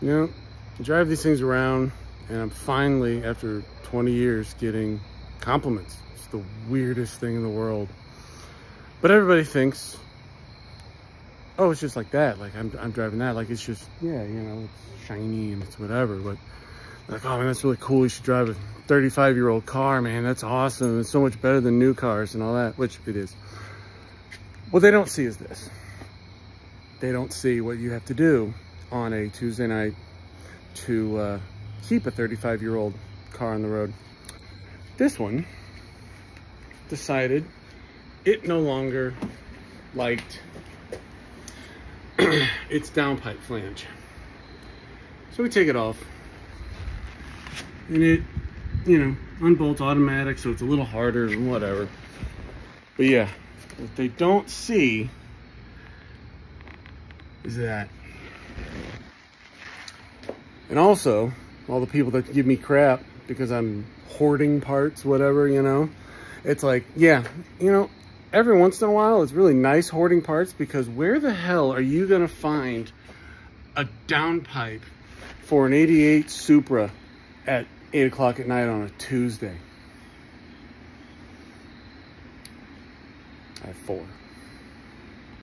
You know, I drive these things around and I'm finally, after 20 years, getting compliments. It's the weirdest thing in the world. But everybody thinks, oh, it's just like that. Like I'm driving that. Like it's just, yeah, you know, it's shiny and it's whatever. But like, oh man, that's really cool. You should drive a 35-year-old car, man. That's awesome. It's so much better than new cars and all that, which it is. What they don't see is this. They don't see what you have to do on a Tuesday night to keep a 35-year-old car on the road. This one decided it no longer liked its downpipe flange. So we take it off and it, you know, unbolts automatic, so it's a little harder and whatever. But yeah, what they don't see is that. And also, all the people that give me crap because I'm hoarding parts, whatever, you know, it's like, yeah, you know, every once in a while, it's really nice hoarding parts, because where the hell are you going to find a downpipe for an 88 Supra at 8 o'clock at night on a Tuesday? I have 4.